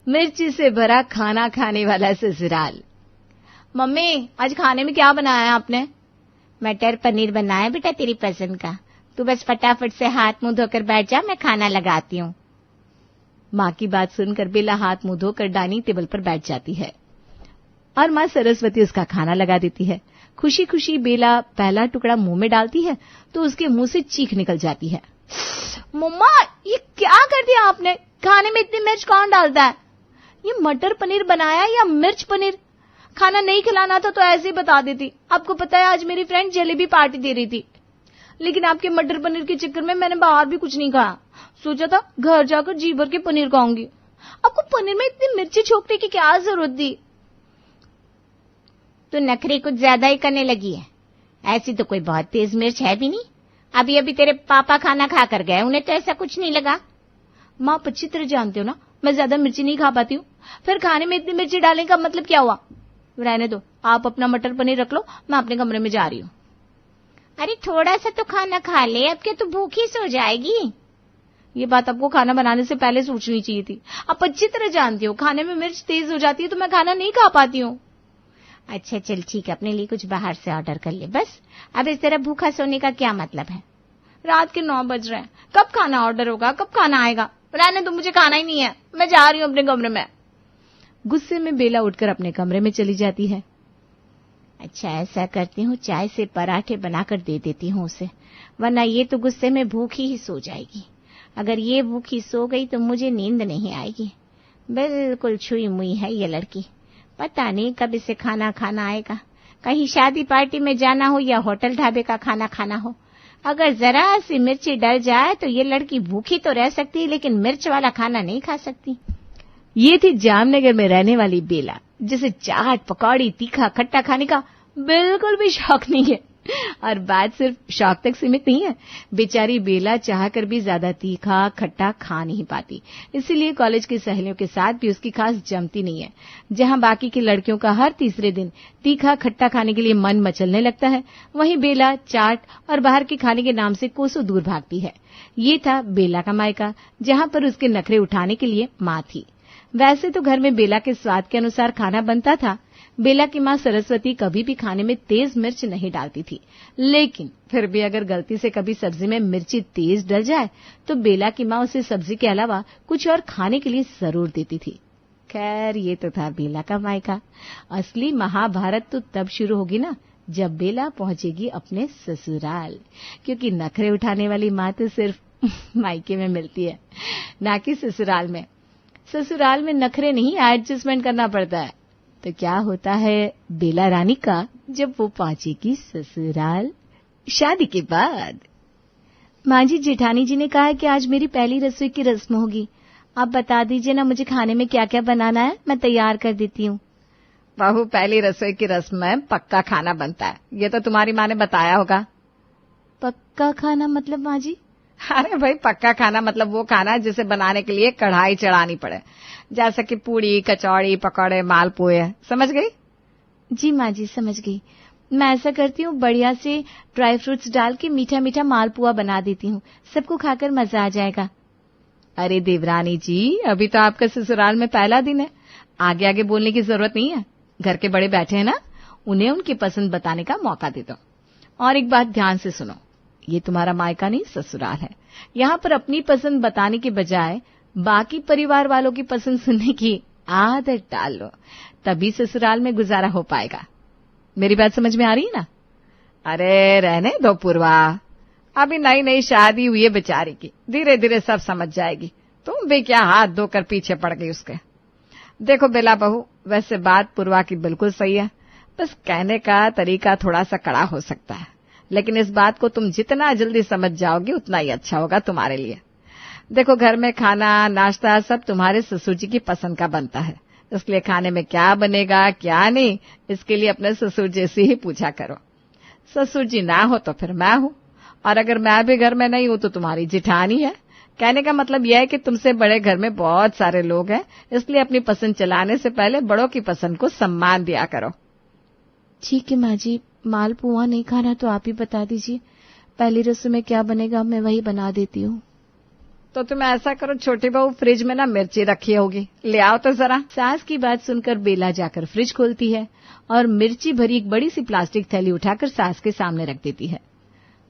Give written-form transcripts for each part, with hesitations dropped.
मिर्ची से भरा खाना खाने वाला ससुराल। मम्मी, आज खाने में क्या बनाया है आपने? मटर पनीर बनाया बेटा, तेरी पसंद का। तू बस फटाफट से हाथ मुंह धोकर बैठ जा, मैं खाना लगाती हूँ। माँ की बात सुनकर बेला हाथ मुंह धोकर डाइनिंग टेबल पर बैठ जाती है और माँ सरस्वती उसका खाना लगा देती है। खुशी खुशी बेला पहला टुकड़ा मुंह में डालती है तो उसके मुंह से चीख निकल जाती है। मम्मा, ये क्या कर दिया आपने? खाने में इतनी मिर्च कौन डालता है? ये मटर पनीर बनाया या मिर्च पनीर? खाना नहीं खिलाना था तो ऐसे ही बता देती। आपको पता है आज मेरी फ्रेंड जलेबी पार्टी दे रही थी, लेकिन आपके मटर पनीर के चक्कर में मैंने बाहर भी कुछ नहीं खाया। सोचा था घर जाकर जी भर के पनीर खाऊंगी। आपको पनीर में इतनी मिर्ची छोकने की क्या जरूरत थी? तो नखरे कुछ ज्यादा ही करने लगी है। ऐसी तो कोई बहुत तेज मिर्च है भी नहीं। अभी अभी तेरे पापा खाना खा कर गए, उन्हें तो ऐसा कुछ नहीं लगा। माँ अच्छी तरह जानते हो ना, मैं ज्यादा मिर्ची नहीं खा पाती हूँ। फिर खाने में इतनी मिर्ची डालने का मतलब क्या हुआ? रहने दो, आप अपना मटर पनीर रख लो, मैं अपने कमरे में जा रही हूँ। अरे थोड़ा सा तो खाना खा ले, अब क्या तू भूखी सो जाएगी? ये बात आपको खाना बनाने से पहले सोचनी चाहिए थी। आप अच्छी तरह जानती हो खाने में मिर्च तेज हो जाती है तो मैं खाना नहीं खा पाती हूँ। अच्छा चल ठीक है, अपने लिए कुछ बाहर से ऑर्डर कर ले बस। अब इस तरह भूखा सोने का क्या मतलब है? रात के 9 बज रहे हैं, कब खाना ऑर्डर होगा, कब खाना आएगा? रहने दो, मुझे खाना ही नहीं है, मैं जा रही हूँ अपने कमरे में। गुस्से में बेला उठकर अपने कमरे में चली जाती है। अच्छा ऐसा करती हूँ, चाय से पराठे बनाकर दे देती हूँ उसे, वरना ये तो गुस्से में भूखी ही सो जाएगी। अगर ये भूखी सो गई तो मुझे नींद नहीं आएगी। बिल्कुल छुई मुई है ये लड़की, पता नहीं कब इसे खाना खाना आएगा। कहीं शादी पार्टी में जाना हो या होटल ढाबे का खाना खाना हो, अगर जरा सी मिर्ची डल जाए तो ये लड़की भूखी तो रह सकती है लेकिन मिर्च वाला खाना नहीं खा सकती। ये थी जामनगर में रहने वाली बेला, जिसे चाट पकौड़ी तीखा खट्टा खाने का बिल्कुल भी शौक नहीं है। और बात सिर्फ शौक तक सीमित नहीं है, बेचारी बेला चाहकर भी ज्यादा तीखा खट्टा खा नहीं पाती, इसीलिए कॉलेज की सहेलियों के साथ भी उसकी खास जमती नहीं है। जहां बाकी की लड़कियों का हर तीसरे दिन तीखा खट्टा खाने के लिए मन मचलने लगता है, वहीं बेला चाट और बाहर के खाने के नाम से कोसों दूर भागती है। ये था बेला का मायका, जहां पर उसके नखरे उठाने के लिए माँ थी। वैसे तो घर में बेला के स्वाद के अनुसार खाना बनता था। बेला की माँ सरस्वती कभी भी खाने में तेज मिर्च नहीं डालती थी, लेकिन फिर भी अगर गलती से कभी सब्जी में मिर्ची तेज डल जाए तो बेला की माँ उसे सब्जी के अलावा कुछ और खाने के लिए जरूर देती थी। खैर ये तो था बेला का मायका। असली महाभारत तो तब शुरू होगी ना जब बेला पहुंचेगी अपने ससुराल, क्योंकि नखरे उठाने वाली माँ तो सिर्फ मायके में मिलती है, ना कि ससुराल में। ससुराल में नखरे नहीं एडजस्टमेंट करना पड़ता है। तो क्या होता है बेला रानी का जब वो पहुंचेगी ससुराल शादी के बाद? माँ जी, जेठानी जी ने कहा है कि आज मेरी पहली रसोई की रस्म होगी। आप बता दीजिए ना मुझे खाने में क्या क्या बनाना है, मैं तैयार कर देती हूँ। बहू, पहली रसोई की रस्म में पक्का खाना बनता है, ये तो तुम्हारी माँ ने बताया होगा। पक्का खाना मतलब माँ जी? अरे भाई, पक्का खाना मतलब वो खाना जिसे बनाने के लिए कढ़ाई चढ़ानी पड़े, जैसे कि पूड़ी कचौड़ी पकौड़े मालपुए। समझ गई? जी माँ जी, समझ गई। मैं ऐसा करती हूँ, बढ़िया से ड्राई फ्रूट्स डाल के मीठा मीठा मालपुआ बना देती हूँ, सबको खाकर मजा आ जाएगा। अरे देवरानी जी, अभी तो आपका ससुराल में पहला दिन है, आगे आगे बोलने की जरूरत नहीं है। घर के बड़े बैठे हैं ना, उन्हें उनकी पसंद बताने का मौका दे दो। और एक बात ध्यान से सुनो, ये तुम्हारा मायका नहीं ससुराल है। यहाँ पर अपनी पसंद बताने के बजाय बाकी परिवार वालों की पसंद सुनने की आदत डाल लो, तभी ससुराल में गुजारा हो पाएगा। मेरी बात समझ में आ रही है ना? अरे रहने दो पूर्वा, अभी नई नई शादी हुई है बेचारी की, धीरे धीरे सब समझ जाएगी। तुम भी क्या हाथ धोकर पीछे पड़ गई उसके। देखो बेला बहू, वैसे बात पूर्वा की बिल्कुल सही है, बस कहने का तरीका थोड़ा सा कड़ा हो सकता है, लेकिन इस बात को तुम जितना जल्दी समझ जाओगी उतना ही अच्छा होगा तुम्हारे लिए। देखो, घर में खाना नाश्ता सब तुम्हारे ससुर जी की पसंद का बनता है, इसलिए खाने में क्या बनेगा क्या नहीं, इसके लिए अपने ससुर जी से ही पूछा करो। ससुर जी ना हो तो फिर मैं हूँ, और अगर मैं भी घर में नहीं हूँ तो तुम्हारी जिठानी है। कहने का मतलब यह है कि तुमसे बड़े घर में बहुत सारे लोग हैं, इसलिए अपनी पसंद चलाने से पहले बड़ों की पसंद को सम्मान दिया करो। ठीक है माँ जी, मालपुआ नहीं खाना तो आप ही बता दीजिए, पहली रसोई में क्या बनेगा मैं वही बना देती हूँ। तो तुम ऐसा करो छोटी बहू, फ्रिज में ना मिर्ची रखी होगी, ले आओ तो जरा। सास की बात सुनकर बेला जाकर फ्रिज खोलती है और मिर्ची भरी एक बड़ी सी प्लास्टिक थैली उठाकर सास के सामने रख देती है।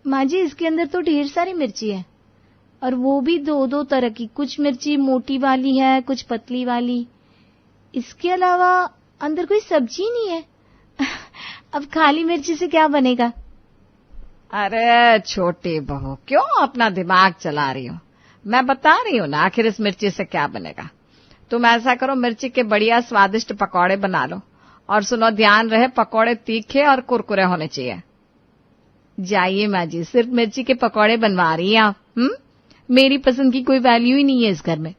माँ जी, इसके अंदर तो ढेर सारी मिर्ची है, और वो भी दो दो तरह की। कुछ मिर्ची मोटी वाली है, कुछ पतली वाली। इसके अलावा अंदर कोई सब्जी नहीं है। अब खाली मिर्ची से क्या बनेगा? अरे छोटी बहू, क्यों अपना दिमाग चला रही हो? मैं बता रही हूँ ना, आखिर इस मिर्ची से क्या बनेगा। तुम ऐसा करो, मिर्ची के बढ़िया स्वादिष्ट पकौड़े बना लो। और सुनो, ध्यान रहे पकौड़े तीखे और कुरकुरे होने चाहिए। जाइए माँ जी, सिर्फ मिर्ची के पकौड़े बनवा रही हैं आप। मेरी पसंद की कोई वैल्यू ही नहीं है इस घर में।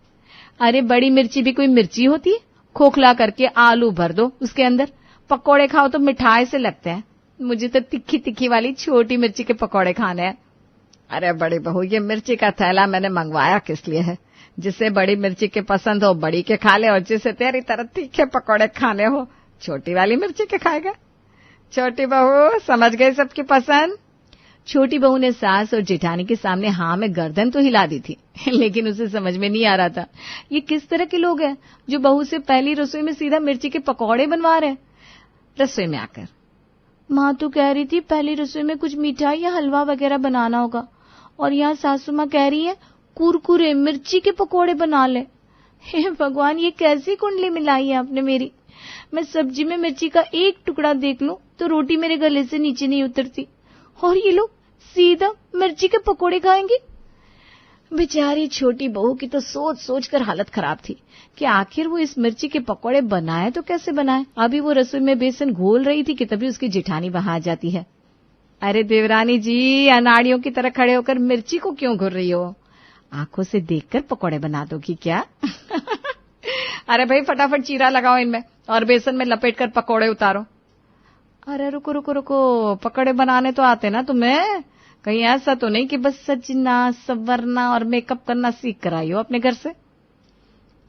अरे बड़ी मिर्ची भी कोई मिर्ची होती है? खोखला करके आलू भर दो उसके अंदर, पकौड़े खाओ तो मिठाई से लगते हैं। मुझे तो तिखी तिखी वाली छोटी मिर्ची के पकौड़े खाने हैं। अरे बड़ी बहू, ये मिर्ची का थैला मैंने मंगवाया किस लिए है? जिसे बड़ी मिर्ची के पसंद हो बड़ी के खा ले, और जिसे तेरी तरह तीखे पकौड़े खाने हो छोटी वाली मिर्ची के खाएगा। छोटी बहू, समझ गई सबकी पसंद? छोटी बहू ने सास और जेठानी के सामने हाँ में गर्दन तो हिला दी थी, लेकिन उसे समझ में नहीं आ रहा था ये किस तरह के लोग हैं जो बहू से पहली रसोई में सीधा मिर्ची के पकौड़े बनवा रहे हैं। रसोई में आकर माँ तो कह रही थी पहली रसोई में कुछ मिठाई या हलवा वगैरह बनाना होगा, और यहाँ सासू माँ कह रही है कुरकुरे मिर्ची के पकौड़े बना ले। हे भगवान, ये कैसी कुंडली मिलाई है आपने मेरी। मैं सब्जी में मिर्ची का एक टुकड़ा देख लूं तो रोटी मेरे गले से नीचे नहीं उतरती, और ये लोग सीधा मिर्ची के पकोड़े खाएंगे। बेचारी छोटी बहू की तो सोच सोच कर हालत खराब थी कि आखिर वो इस मिर्ची के पकोड़े बनाए तो कैसे बनाए। अभी वो रसोई में बेसन घोल रही थी कि तभी उसकी जेठानी वहां आ जाती है। अरे देवरानी जी, अनाड़ियों की तरह खड़े होकर मिर्ची को क्यों घुर रही हो? आंखों से देखकर पकोड़े बना दोगी क्या? अरे भाई, फटाफट चीरा लगाओ इनमें और बेसन में लपेट कर पकोड़े उतारो। अरे रुको रुको रुको, पकोड़े बनाने तो आते ना तुम्हें? कहीं ऐसा तो नहीं कि बस सजना संवरना और मेकअप करना सीख कर आई हो अपने घर से?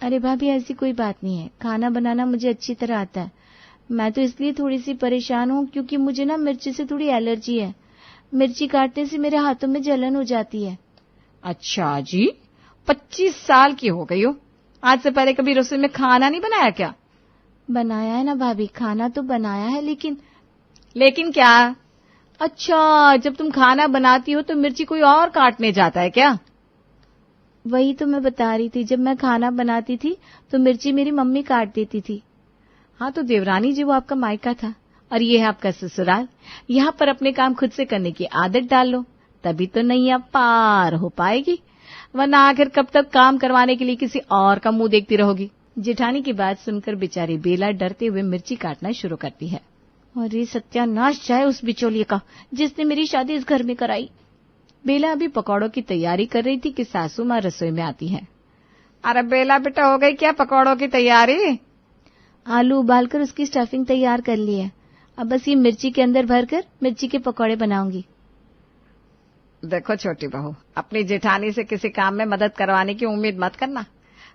अरे भाभी, ऐसी कोई बात नहीं है, खाना बनाना मुझे अच्छी तरह आता है। मैं तो इसलिए थोड़ी सी परेशान हूँ क्योंकि मुझे ना मिर्ची से थोड़ी एलर्जी है। मिर्ची काटने से मेरे हाथों में जलन हो जाती है। अच्छा जी, 25 साल की हो गई हो, आज से पहले कभी रसोई में खाना नहीं बनाया क्या? बनाया है ना भाभी, खाना तो बनाया है, लेकिन क्या? अच्छा, जब तुम खाना बनाती हो तो मिर्ची कोई और काटने जाता है क्या? वही तो मैं बता रही थी, जब मैं खाना बनाती थी तो मिर्ची मेरी मम्मी काट देती थी। हाँ तो देवरानी जी, वो आपका मायका था और ये है आपका ससुराल। यहाँ पर अपने काम खुद से करने की आदत डाल लो, तभी तो नैया पार हो पाएगी, वरना आखिर कब तक काम करवाने के लिए किसी और का मुंह देखती रहोगी। जेठानी की बात सुनकर बेचारी बेला डरते हुए मिर्ची काटना शुरू करती है। और ये सत्यानाश जाए उस बिचौलिए का जिसने मेरी शादी इस घर में कराई। बेला अभी पकौड़ों की तैयारी कर रही थी कि सासू माँ रसोई में आती है। अरे बेला बेटा, हो गई क्या पकौड़ों की तैयारी? आलू उबालकर उसकी स्टफिंग तैयार कर ली है, अब बस ये मिर्ची के अंदर भरकर मिर्ची के पकौड़े बनाऊंगी। देखो छोटी बहू, अपनी जेठानी से किसी काम में मदद करवाने की उम्मीद मत करना।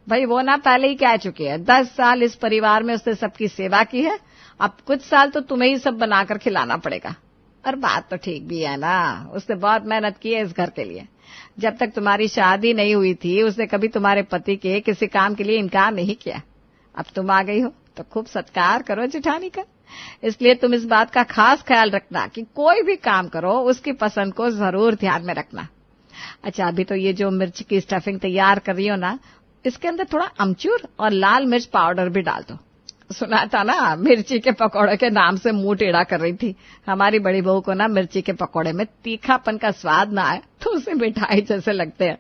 भाई वो ना पहले ही कह चुकी है, 10 साल इस परिवार में उसने सबकी सेवा की है, अब कुछ साल तो तुम्हें ही सब बनाकर खिलाना पड़ेगा। और बात तो ठीक भी है ना, उसने बहुत मेहनत की है इस घर के लिए। जब तक तुम्हारी शादी नहीं हुई थी उसने कभी तुम्हारे पति के किसी काम के लिए इनकार नहीं किया। अब तुम आ गई हो तो खूब सत्कार करो जेठानी का। इसलिए तुम इस बात का खास ख्याल रखना कि कोई भी काम करो उसकी पसंद को जरूर ध्यान में रखना। अच्छा, अभी तो ये जो मिर्च की स्टफिंग तैयार कर रही हो ना, इसके अंदर थोड़ा अमचूर और लाल मिर्च पाउडर भी डाल दो। सुना था ना, मिर्ची के पकौड़े के नाम से मुंह टेढ़ा कर रही थी। हमारी बड़ी बहू को ना मिर्ची के पकौड़े में तीखापन का स्वाद ना आए तो उसे मिठाई जैसे लगते हैं।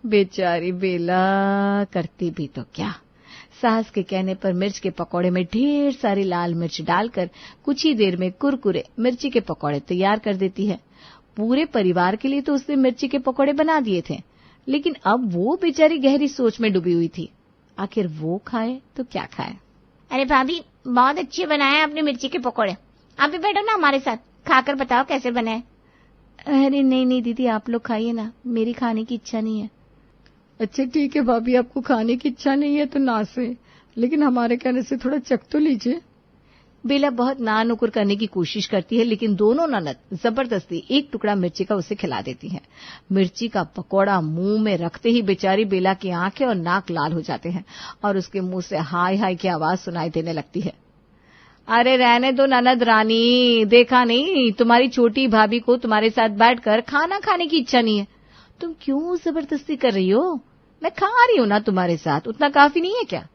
बेचारी बेला करती भी तो क्या, सास के कहने पर मिर्च के पकौड़े में ढेर सारी लाल मिर्च डालकर कुछ ही देर में कुरकुरे मिर्ची के पकौड़े तैयार कर देती है। पूरे परिवार के लिए तो उसने मिर्ची के पकौड़े बना दिए थे, लेकिन अब वो बेचारी गहरी सोच में डूबी हुई थी, आखिर वो खाए तो क्या खाए। अरे भाभी, बहुत अच्छे बनाए आपने मिर्ची के पकौड़े। आप भी बैठो ना हमारे साथ, खाकर बताओ कैसे बनाए। अरे नहीं नहीं दीदी, आप लोग खाइए ना, मेरी खाने की इच्छा नहीं है। अच्छा ठीक है भाभी, आपको खाने की इच्छा नहीं है तो ना से, लेकिन हमारे कहने से थोड़ा चख तो लीजिए। बेला बहुत नानुकुर करने की कोशिश करती है, लेकिन दोनों ननद जबरदस्ती एक टुकड़ा मिर्ची का उसे खिला देती हैं। मिर्ची का पकौड़ा मुंह में रखते ही बेचारी बेला की आंखें और नाक लाल हो जाते हैं और उसके मुंह से हाय हाय की आवाज सुनाई देने लगती है। अरे रहने दो ननद रानी, देखा नहीं तुम्हारी छोटी भाभी को तुम्हारे साथ बैठकर खाना खाने की इच्छा नहीं है। तुम क्यों जबरदस्ती कर रही हो? मैं खा रही हूं ना तुम्हारे साथ, उतना काफी नहीं है क्या?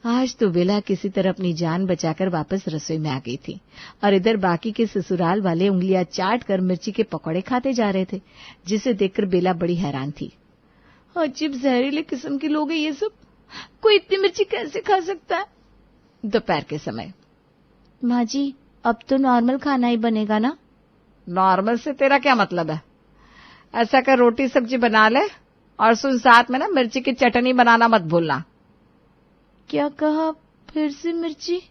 आज तो बेला किसी तरह अपनी जान बचाकर वापस रसोई में आ गई थी और इधर बाकी के ससुराल वाले उंगलियां चाट कर मिर्ची के पकौड़े खाते जा रहे थे, जिसे देखकर बेला बड़ी हैरान थी। अजीब जहरीले किस्म के लोग हैं ये सब, कोई इतनी मिर्ची कैसे खा सकता है? दोपहर के समय, माँ जी अब तो नॉर्मल खाना ही बनेगा ना? नॉर्मल से तेरा क्या मतलब है? ऐसा कर रोटी सब्जी बना ले और सुन, साथ में ना मिर्ची की चटनी बनाना मत भूलना। क्या कहा? फिर से मिर्ची?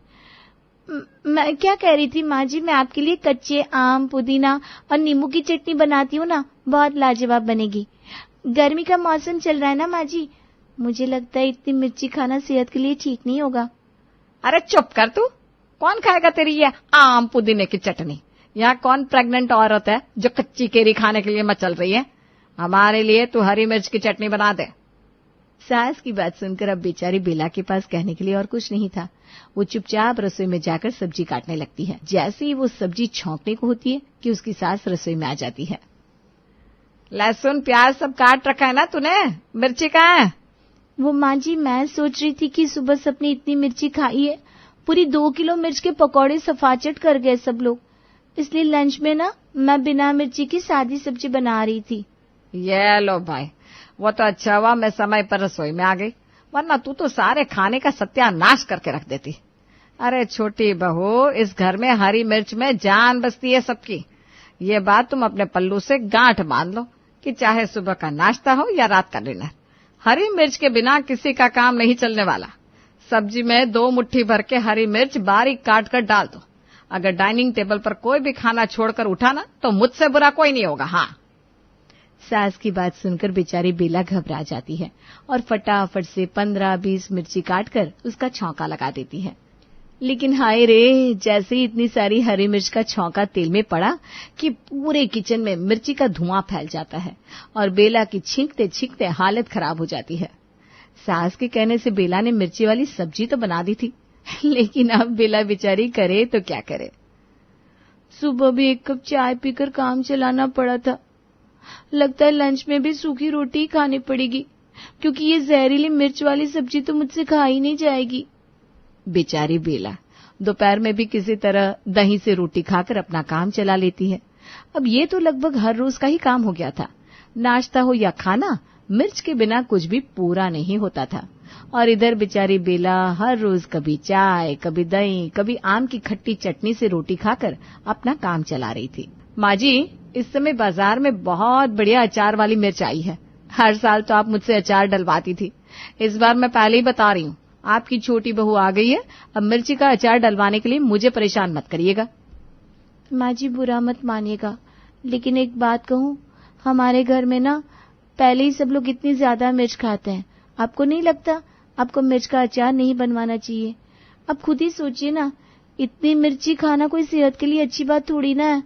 मैं क्या कह रही थी माँ जी, मैं आपके लिए कच्चे आम, पुदीना और नींबू की चटनी बनाती हूँ ना, बहुत लाजवाब बनेगी। गर्मी का मौसम चल रहा है ना माँ जी, मुझे लगता है इतनी मिर्ची खाना सेहत के लिए ठीक नहीं होगा। अरे चुप कर तू, कौन खाएगा तेरी ये आम पुदीने की चटनी? यहाँ कौन प्रेग्नेंट औरत है जो कच्ची केरी खाने के लिए मचल रही है? हमारे लिए तू हरी मिर्च की चटनी बना दे। सास की बात सुनकर अब बेचारी बेला के पास कहने के लिए और कुछ नहीं था। वो चुपचाप रसोई में जाकर सब्जी काटने लगती है। जैसे ही वो सब्जी छौंकने को होती है कि उसकी सास रसोई में आ जाती है। लहसुन प्याज सब काट रखा है ना तूने? मिर्ची कहाँ है? वो माँ जी मैं सोच रही थी कि सुबह सबने इतनी मिर्ची खाई है, पूरी 2 किलो मिर्च के पकौड़े सफाचट कर गए सब लोग, इसलिए लंच में ना मैं बिना मिर्ची की सादी सब्जी बना रही थी। ये लो भाई, वो तो अच्छा हुआ मैं समय पर रसोई में आ गई, वरना तू तो सारे खाने का सत्यानाश करके रख देती। अरे छोटी बहू, इस घर में हरी मिर्च में जान बसती है सबकी। ये बात तुम अपने पल्लू से गांठ बांध लो कि चाहे सुबह का नाश्ता हो या रात का डिनर, हरी मिर्च के बिना किसी का काम नहीं चलने वाला। सब्जी में 2 मुट्ठी भर के हरी मिर्च बारीक काट कर डाल दो। अगर डाइनिंग टेबल पर कोई भी खाना छोड़कर उठा ना तो मुझसे बुरा कोई नहीं होगा। हाँ। सास की बात सुनकर बेचारी बेला घबरा जाती है और फटाफट से 15-20 मिर्ची काटकर उसका छौंका लगा देती है। लेकिन हाय रे, जैसे ही इतनी सारी हरी मिर्च का छौंका तेल में पड़ा कि पूरे किचन में मिर्ची का धुआं फैल जाता है और बेला की छींकते छींकते हालत खराब हो जाती है। सास के कहने से बेला ने मिर्ची वाली सब्जी तो बना दी थी, लेकिन अब बेला बेचारी करे तो क्या करे। सुबह भी 1 कप चाय पीकर काम चलाना पड़ा था, लगता है लंच में भी सूखी रोटी ही खानी पड़ेगी, क्योंकि ये जहरीली मिर्च वाली सब्जी तो मुझसे खाई नहीं जाएगी। बेचारी बेला दोपहर में भी किसी तरह दही से रोटी खाकर अपना काम चला लेती है। अब ये तो लगभग हर रोज का ही काम हो गया था। नाश्ता हो या खाना, मिर्च के बिना कुछ भी पूरा नहीं होता था। और इधर बेचारी बेला हर रोज कभी चाय, कभी दही, कभी आम की खट्टी चटनी से रोटी खाकर अपना काम चला रही थी। माँ जी, इस समय बाजार में बहुत बढ़िया अचार वाली मिर्च आई है। हर साल तो आप मुझसे अचार डलवाती थी, इस बार मैं पहले ही बता रही हूँ, आपकी छोटी बहू आ गई है। अब मिर्ची का अचार डलवाने के लिए मुझे परेशान मत करिएगा। माँ जी बुरा मत मानिएगा, लेकिन एक बात कहूँ, हमारे घर में ना पहले ही सब लोग इतनी ज्यादा मिर्च खाते हैं। आपको नहीं लगता आपको मिर्च का अचार नहीं बनवाना चाहिए? अब खुद ही सोचिए ना, इतनी मिर्ची खाना कोई सेहत के लिए अच्छी बात थोड़ी ना है।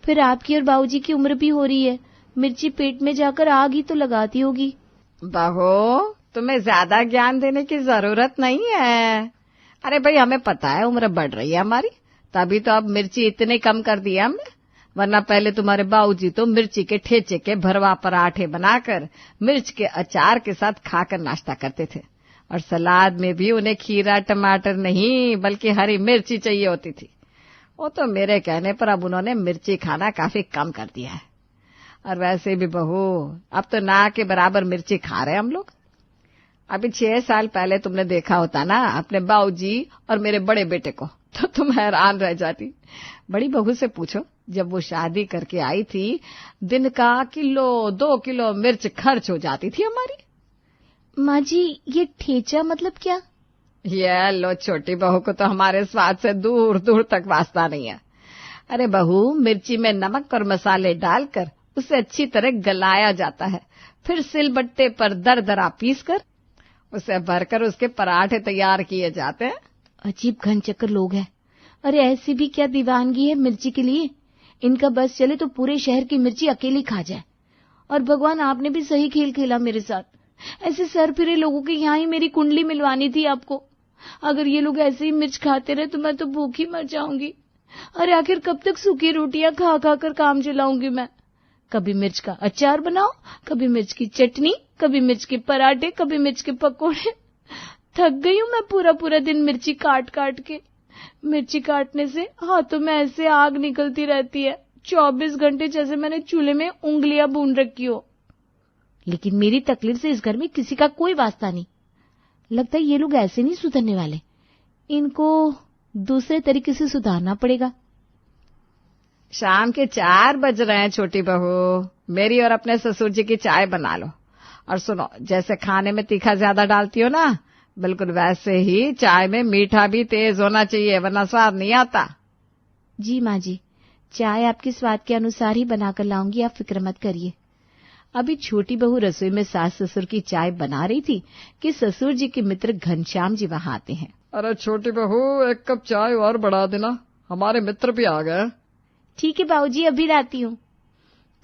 फिर आपकी और बाबूजी की उम्र भी हो रही है, मिर्ची पेट में जाकर आग ही तो लगाती होगी। बहू, तुम्हें ज्यादा ज्ञान देने की जरूरत नहीं है। अरे भाई, हमें पता है उम्र बढ़ रही है हमारी, तभी तो अब मिर्ची इतने कम कर दी हमने, वरना पहले तुम्हारे बाबूजी तो मिर्ची के ठेचे के भरवा पराठे बनाकर मिर्च के अचार के साथ खाकर नाश्ता करते थे, और सलाद में भी उन्हें खीरा टमाटर नहीं बल्कि हरी मिर्ची चाहिए होती थी। वो तो मेरे कहने पर अब उन्होंने मिर्ची खाना काफी कम कर दिया है। और वैसे भी बहू, अब तो ना के बराबर मिर्ची खा रहे हम लोग। अभी 6 साल पहले तुमने देखा होता ना अपने बाबूजी और मेरे बड़े बेटे को, तो तुम हैरान रह जाती। बड़ी बहू से पूछो, जब वो शादी करके आई थी, दिन का 1-2 किलो मिर्च खर्च हो जाती थी हमारी। माँ जी, ये ठेचा मतलब क्या? ये लो, छोटी बहू को तो हमारे स्वाद से दूर दूर तक वास्ता नहीं है। अरे बहू, मिर्ची में नमक और मसाले डालकर उसे अच्छी तरह गलाया जाता है, फिर सिलबट्टे पर दरदरा पीसकर उसे भरकर उसके पराठे तैयार किए जाते हैं। अजीब घनचक्कर लोग हैं। अरे ऐसी भी क्या दीवानगी है मिर्ची के लिए। इनका बस चले तो पूरे शहर की मिर्ची अकेली खा जाए। और भगवान आपने भी सही खेल खेला मेरे साथ। ऐसे सर फिरे लोगों के यहाँ ही मेरी कुंडली मिलवानी थी आपको। अगर ये लोग ऐसे ही मिर्च खाते रहे तो मैं तो भूखी मर जाऊंगी। अरे आखिर कब तक सूखी रोटियां खा खा कर काम चलाऊंगी मैं। कभी मिर्च का अचार बनाओ, कभी मिर्च की चटनी, कभी मिर्च के पराठे, कभी मिर्च के पकोड़े। थक गई हूं मैं पूरा पूरा दिन मिर्ची काट काट के। मिर्ची काटने से हाथों में ऐसे आग निकलती रहती है 24 घंटे, जैसे मैंने चूल्हे में उंगलियां भून रखी हो। लेकिन मेरी तकलीफ से इस घर में किसी का कोई वास्ता नहीं। लगता है ये लोग ऐसे नहीं सुधरने वाले। इनको दूसरे तरीके से सुधारना पड़ेगा। शाम के 4 बज रहे हैं छोटी बहू, मेरी और अपने ससुर जी की चाय बना लो। और सुनो, जैसे खाने में तीखा ज्यादा डालती हो ना, बिल्कुल वैसे ही चाय में मीठा भी तेज होना चाहिए, वरना स्वाद नहीं आता। जी माँ जी, चाय आपके स्वाद के अनुसार ही बनाकर लाऊंगी, आप फिक्र मत करिए। अभी छोटी बहू रसोई में सास ससुर की चाय बना रही थी कि ससुर जी के मित्र घनश्याम जी वहां आते हैं। अरे छोटी बहू, 1 कप चाय और बढ़ा देना, हमारे मित्र भी आ गए। ठीक है बाबूजी, अभी लाती हूँ।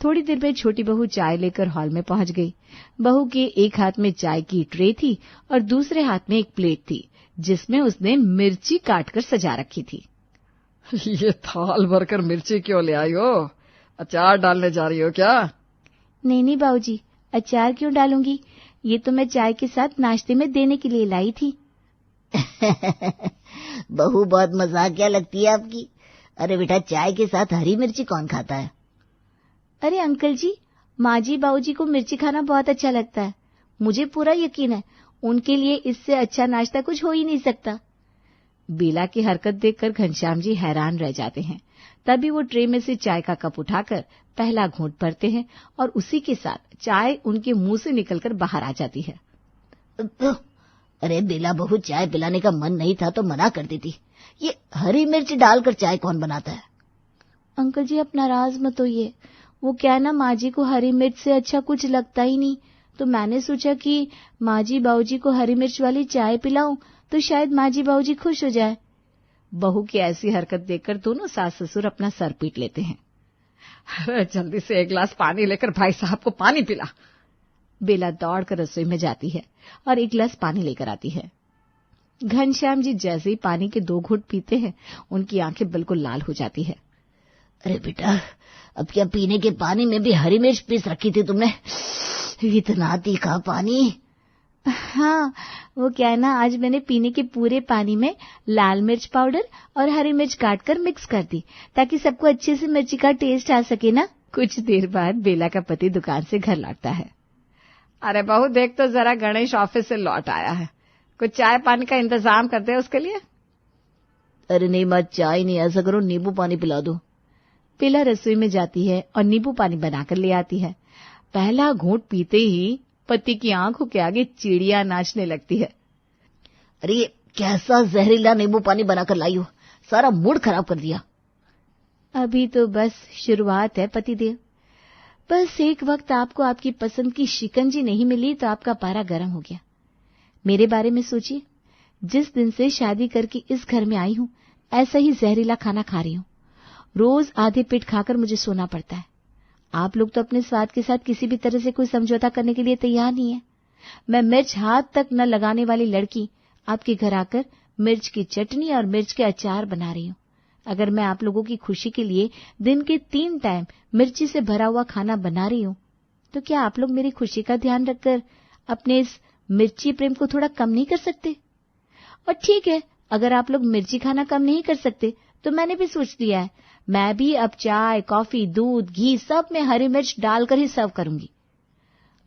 थोड़ी देर में छोटी बहू चाय लेकर हॉल में पहुंच गई। बहू के एक हाथ में चाय की ट्रे थी और दूसरे हाथ में एक प्लेट थी जिसमें उसने मिर्ची काटकर सजा रखी थी। ये थाल भरकर मिर्ची क्यों ले आई हो? अचार डालने जा रही हो क्या? नहीं नहीं बाबूजी, अचार क्यों डालूंगी, ये तो मैं चाय के साथ नाश्ते में देने के लिए लाई थी। बहू बहुत मजाकिया लगती है आपकी। अरे बेटा, चाय के साथ हरी मिर्ची कौन खाता है? अरे अंकल जी, माँ जी बाबूजी को मिर्ची खाना बहुत अच्छा लगता है। मुझे पूरा यकीन है उनके लिए इससे अच्छा नाश्ता कुछ हो ही नहीं सकता। बेला की हरकत देखकर घनश्याम जी हैरान रह जाते हैं। तभी वो ट्रे में से चाय का कप उठाकर पहला घूंट भरते हैं और उसी के साथ चाय उनके मुंह से निकलकर बाहर आ जाती है। अरे बेला बहू, चाय पिलाने का मन नहीं था तो मना कर देती। ये हरी मिर्च डालकर चाय कौन बनाता है? अंकल जी आप नाराज मत होइए। वो क्या ना, माँ जी को हरी मिर्च से अच्छा कुछ लगता ही नहीं, तो मैंने सोचा कि माँ जी बाबूजी को हरी मिर्च वाली चाय पिलाऊं तो शायद माँ जी बाबूजी खुश हो जाए। बहू की ऐसी हरकत देखकर दोनों सास ससुर अपना सर पीट लेते हैं। अरे जल्दी से 1 गिलास पानी लेकर भाई साहब को पानी पिला। बेला दौड़कर रसोई में जाती है और 1 गिलास पानी लेकर आती है। घनश्याम जी जैसे ही पानी के 2 घूंट पीते हैं, उनकी आंखें बिल्कुल लाल हो जाती है। अरे बेटा, अब क्या पीने के पानी में भी हरी मिर्च पीस रखी थी तुमने? इतना तीखा पानी? हाँ, वो क्या है ना, आज मैंने पीने के पूरे पानी में लाल मिर्च पाउडर और हरी मिर्च काटकर मिक्स कर दी ताकि सबको अच्छे से मिर्ची का टेस्ट आ सके ना। कुछ देर बाद बेला का पति दुकान से घर लौटता है। अरे बहू देख तो जरा, गणेश ऑफिस से लौट आया है, कुछ चाय पानी का इंतजाम कर दे उसके लिए। अरे नहीं माँ, चाय नहीं, ऐसा करो नींबू पानी पिला दो। बेला रसोई में जाती है और नींबू पानी बनाकर ले आती है। पहला घूंट पीते ही पति की आंखों के आगे चिड़िया नाचने लगती है। अरे ये कैसा जहरीला नींबू पानी बनाकर लाई हो, सारा मूड खराब कर दिया। अभी तो बस शुरुआत है पतिदेव। बस एक वक्त आपको आपकी पसंद की शिकंजी नहीं मिली तो आपका पारा गर्म हो गया। मेरे बारे में सोचिए, जिस दिन से शादी करके इस घर में आई हूं ऐसा ही जहरीला खाना खा रही हूं। रोज आधे पेट खाकर मुझे सोना पड़ता है। आप लोग तो अपने स्वाद के साथ किसी भी तरह से कोई समझौता करने के लिए तैयार नहीं है। मैं मिर्च हाथ तक न लगाने वाली लड़की आपके घर आकर मिर्च की चटनी और मिर्च के अचार बना रही हूं। अगर मैं आप लोगों की खुशी के लिए दिन के 3 टाइम मिर्ची से भरा हुआ खाना बना रही हूं, तो क्या आप लोग मेरी खुशी का ध्यान रखकर अपने इस मिर्ची प्रेम को थोड़ा कम नहीं कर सकते? और ठीक है, अगर आप लोग मिर्ची खाना कम नहीं कर सकते तो मैंने भी सोच लिया है, मैं भी अब चाय, कॉफी, दूध, घी सब में हरी मिर्च डालकर ही सर्व करूंगी।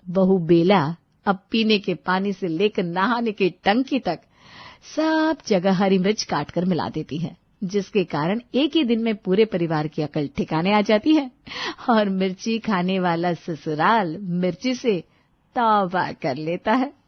बहू बेला अब पीने के पानी से लेकर नहाने की टंकी तक सब जगह हरी मिर्च काटकर मिला देती है, जिसके कारण एक ही दिन में पूरे परिवार की अकल ठिकाने आ जाती है और मिर्ची खाने वाला ससुराल मिर्ची से तौबा कर लेता है।